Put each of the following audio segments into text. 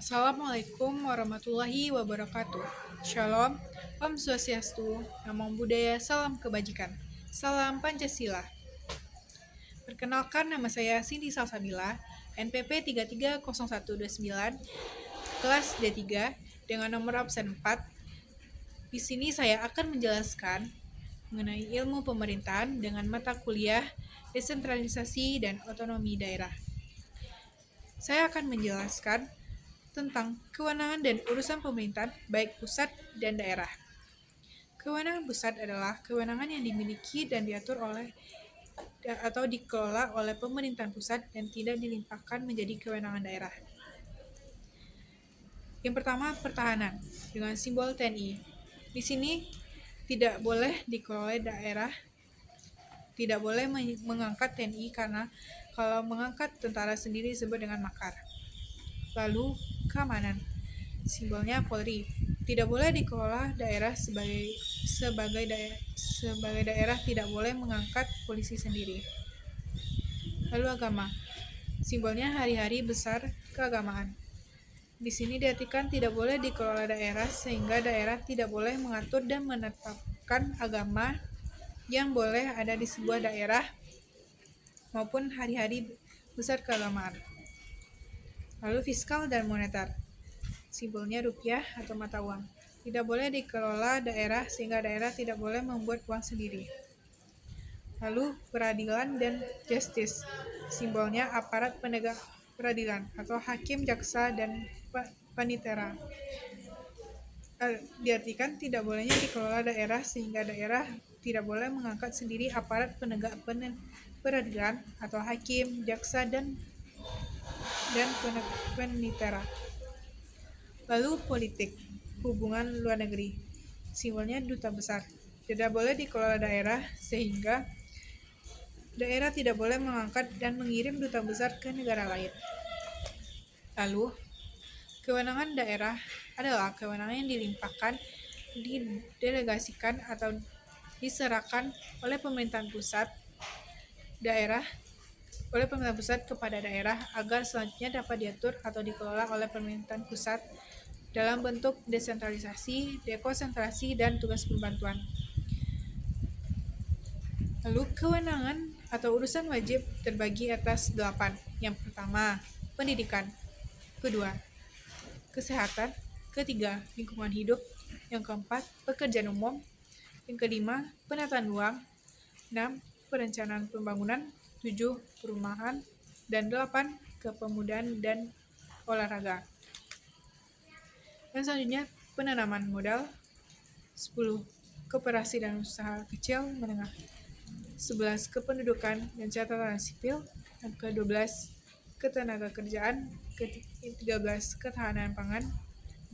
Assalamualaikum warahmatullahi wabarakatuh. Shalom, Om Swastiastu, Namo Buddhaya, Salam Kebajikan. Salam Pancasila. Perkenalkan, nama saya Cindy Salsabila, NPP 330129, kelas D3, dengan nomor absen 4. Di sini saya akan menjelaskan mengenai ilmu pemerintahan dengan mata kuliah desentralisasi dan otonomi daerah. Saya akan menjelaskan tentang kewenangan dan urusan pemerintahan baik pusat dan daerah. Kewenangan pusat adalah kewenangan yang dimiliki dan diatur oleh atau dikelola oleh pemerintahan pusat dan tidak dilimpahkan menjadi kewenangan daerah. Yang pertama, pertahanan dengan simbol TNI. Di sini tidak boleh dikelola daerah, tidak boleh mengangkat TNI karena kalau mengangkat tentara sendiri disebut dengan makar. Lalu, keamanan. Simbolnya Polri. Tidak boleh dikelola daerah sebagai daerah, tidak boleh mengangkat polisi sendiri. Lalu agama. Simbolnya hari-hari besar keagamaan. Di sini diartikan tidak boleh dikelola daerah sehingga daerah tidak boleh mengatur dan menetapkan agama yang boleh ada di sebuah daerah maupun hari-hari besar keagamaan. Lalu fiskal dan moneter. Simbolnya rupiah atau mata uang. Tidak boleh dikelola daerah sehingga daerah tidak boleh membuat uang sendiri. Lalu peradilan dan justice. Simbolnya aparat penegak peradilan atau hakim, jaksa, dan panitera. Diartikan tidak bolehnya dikelola daerah sehingga daerah tidak boleh mengangkat sendiri aparat penegak peradilan atau hakim, jaksa, dan panitera. Lalu politik, hubungan luar negeri. Simbolnya duta besar. Tidak boleh dikelola daerah sehingga daerah tidak boleh mengangkat dan mengirim duta besar ke negara lain. Lalu, kewenangan daerah adalah kewenangan yang dilimpahkan, didelegasikan atau diserahkan oleh pemerintahan pusat kepada daerah agar selanjutnya dapat diatur atau dikelola oleh pemerintahan pusat dalam bentuk desentralisasi, dekonsentrasi, dan tugas pembantuan. Lalu kewenangan atau urusan wajib terbagi atas 8. Yang pertama, pendidikan. Kedua, kesehatan. Ketiga, lingkungan hidup. Yang keempat, pekerjaan umum. Yang kelima, penataan ruang. 6. Perencanaan pembangunan. 7. Perumahan. Dan 8. Kepemudaan dan olahraga. Dan selanjutnya, penanaman modal. 10. Koperasi dan usaha kecil menengah. 11. Kependudukan dan catatan sipil. Yang ke-12, ketenagakerjaan. Ke-13, ketahanan pangan.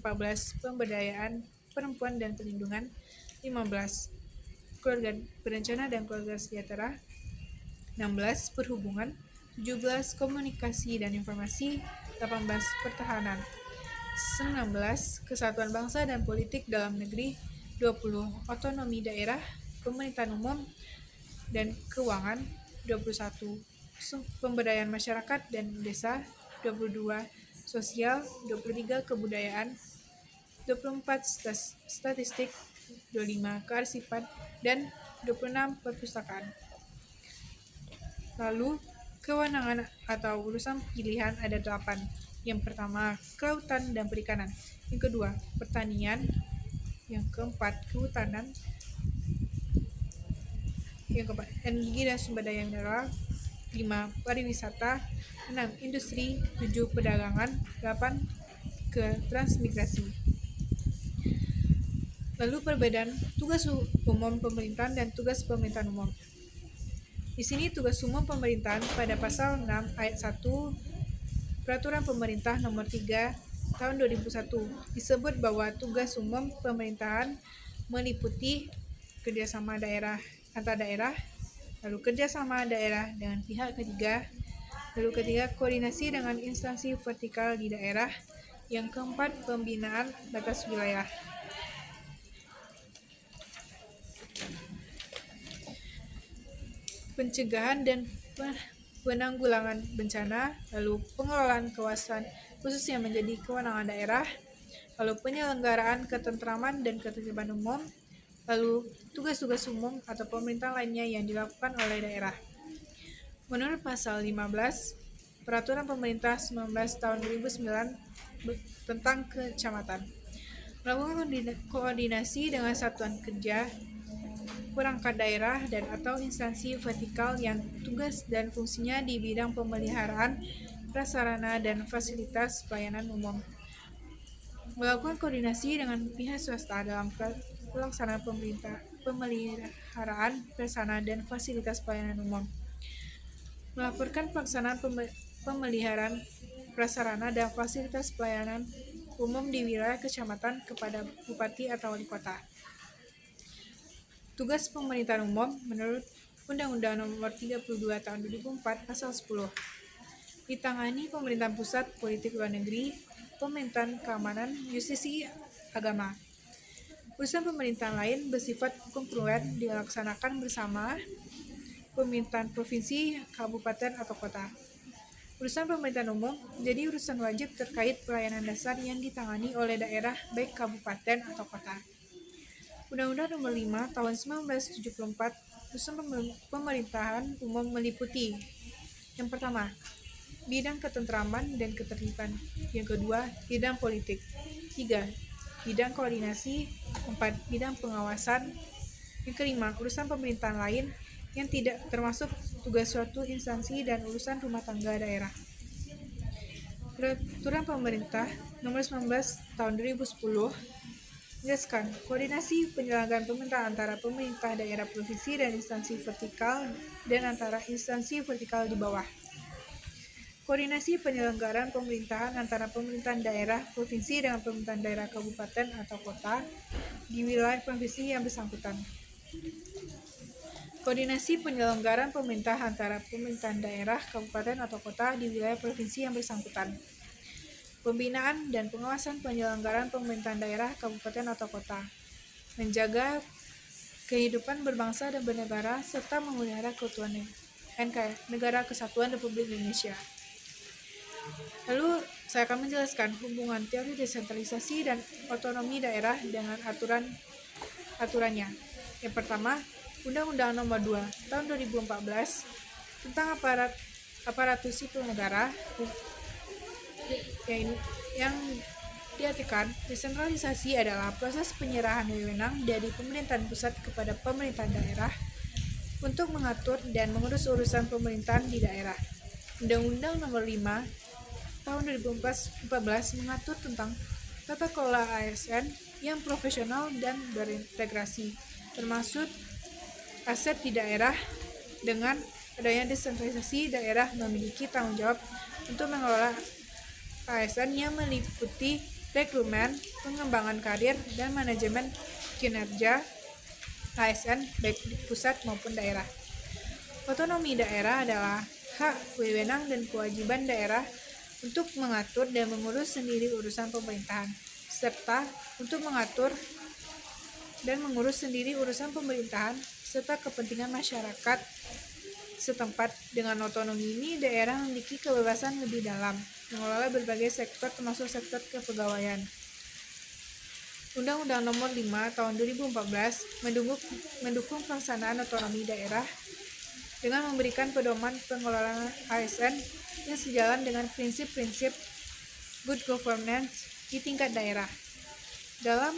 14. Pemberdayaan perempuan dan perlindungan. 15. Keluarga berencana dan keluarga sejahtera. 16. Perhubungan. 17. Komunikasi dan informasi. 18. Pertahanan. 19. Kesatuan bangsa dan politik dalam negeri. 20. Otonomi daerah, pemerintahan umum, dan keuangan. 21. Pemberdayaan masyarakat dan desa. 22. Sosial. 23. Kebudayaan. 24. Statistik. 25. Kearsipan. Dan 26. Perpustakaan. Lalu, kewenangan atau urusan pilihan ada 8. Yang pertama, kelautan dan perikanan. Yang kedua, pertanian. Yang keempat, kehutanan. Yang keempat, energi dan sumber daya mineral. 5. Pariwisata. 6. Industri. 7. Perdagangan. 8. Ke transmigrasi. Lalu perbedaan tugas umum pemerintahan dan tugas pemerintahan umum. Di sini tugas umum pemerintahan pada pasal 6 ayat 1 Peraturan Pemerintah Nomor 3 Tahun 2001 disebut bahwa tugas umum pemerintahan meliputi kerjasama daerah antar daerah, lalu kerjasama daerah dengan pihak ketiga, lalu ketiga koordinasi dengan instansi vertikal di daerah, yang keempat pembinaan batas wilayah. Pencegahan dan penanggulangan bencana, lalu pengelolaan kawasan khususnya menjadi kewenangan daerah, lalu penyelenggaraan ketentraman dan ketertiban umum, lalu tugas-tugas umum atau pemerintah lainnya yang dilakukan oleh daerah. Menurut pasal 15 Peraturan Pemerintah 19 tahun 2009 tentang kecamatan, melakukan koordinasi dengan satuan kerja, perangkat daerah dan atau instansi vertikal yang tugas dan fungsinya di bidang pemeliharaan prasarana dan fasilitas pelayanan umum. Melakukan koordinasi dengan pihak swasta dalam pelaksanaan pemeliharaan prasarana dan fasilitas pelayanan umum. Melaporkan pelaksanaan pemeliharaan prasarana dan fasilitas pelayanan umum di wilayah kecamatan kepada bupati atau wali kota. Tugas pemerintahan umum menurut Undang-Undang Nomor 32 Tahun 2004 Pasal 10. Ditangani pemerintahan pusat, politik luar negeri, pemerintahan keamanan, justisi, agama. Urusan pemerintahan lain bersifat kongruent dilaksanakan bersama pemerintahan provinsi, kabupaten, atau kota. Urusan pemerintahan umum jadi urusan wajib terkait pelayanan dasar yang ditangani oleh daerah baik kabupaten atau kota. Undang-Undang Nomor 5 Tahun 1974 urusan pemerintahan umum meliputi: yang pertama, bidang ketentraman dan ketertiban; yang kedua, bidang politik; 3, bidang koordinasi; 4, bidang pengawasan; yang kelima, urusan pemerintahan lain yang tidak termasuk tugas suatu instansi dan urusan rumah tangga daerah. Peraturan Pemerintah Nomor 19 Tahun 2010 menjelaskan koordinasi penyelenggaraan pemerintahan antara pemerintah daerah provinsi dan instansi vertikal dan antara instansi vertikal di bawah. Koordinasi penyelenggaraan pemerintahan antara pemerintahan daerah provinsi dengan pemerintahan daerah kabupaten atau kota di wilayah provinsi yang bersangkutan. Koordinasi penyelenggaraan pemerintah antara pemerintahan daerah, kabupaten atau kota di wilayah provinsi yang bersangkutan. Pembinaan dan pengawasan penyelenggaraan pemerintahan daerah, kabupaten atau kota. Menjaga kehidupan berbangsa dan bernegara serta memelihara keutuhan Negara Kesatuan Republik Indonesia. Lalu saya akan menjelaskan hubungan teori desentralisasi dan otonomi daerah dengan aturannya. Yang pertama, Undang-Undang Nomor 2 Tahun 2014 tentang aparatur sipil negara yang diartikan desentralisasi adalah proses penyerahan wewenang dari pemerintahan pusat kepada pemerintahan daerah untuk mengatur dan mengurus urusan pemerintahan di daerah. Undang-Undang Nomor 5 Tahun 2014 mengatur tentang tata kelola ASN yang profesional dan berintegrasi, termasuk aset di daerah. Dengan adanya desentralisasi, daerah memiliki tanggung jawab untuk mengelola ASN yang meliputi rekrutmen, pengembangan karir, dan manajemen kinerja ASN baik di pusat maupun daerah. Otonomi daerah adalah hak, wewenang, dan kewajiban daerah untuk mengatur dan mengurus sendiri urusan pemerintahan, serta untuk mengatur dan mengurus sendiri urusan pemerintahan serta kepentingan masyarakat setempat. Dengan otonomi ini, daerah memiliki kebebasan lebih dalam mengelola berbagai sektor termasuk sektor kepegawaian. Undang-Undang Nomor 5 Tahun 2014 mendukung pelaksanaan otonomi daerah dengan memberikan pedoman pengelolaan ASN yang sejalan dengan prinsip-prinsip good governance di tingkat daerah. Dalam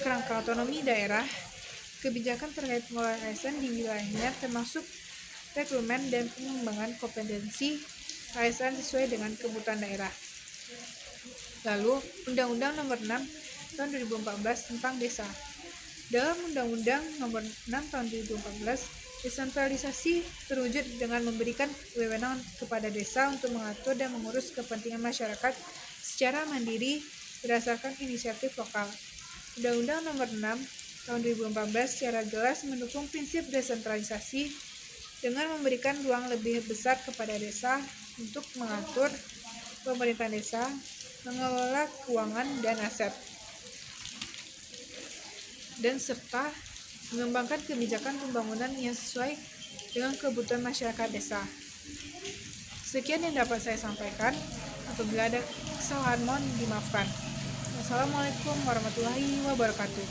kerangka otonomi daerah, kebijakan terkait pengelolaan ASN di wilayahnya termasuk rekrutmen dan pengembangan kompetensi ASN sesuai dengan kebutuhan daerah. Lalu, Undang-Undang Nomor 6 Tahun 2014 tentang Desa. Dalam Undang-Undang Nomor 6 Tahun 2014, desentralisasi terwujud dengan memberikan wewenang kepada desa untuk mengatur dan mengurus kepentingan masyarakat secara mandiri berdasarkan inisiatif lokal. Undang-Undang Nomor 6 Tahun 2014 secara jelas mendukung prinsip desentralisasi dengan memberikan ruang lebih besar kepada desa untuk mengatur pemerintahan desa, mengelola keuangan dan aset, dan serta mengembangkan kebijakan pembangunan yang sesuai dengan kebutuhan masyarakat desa. Sekian yang dapat saya sampaikan. Apabila ada kesalahan mohon dimaafkan. Wassalamualaikum warahmatullahi wabarakatuh.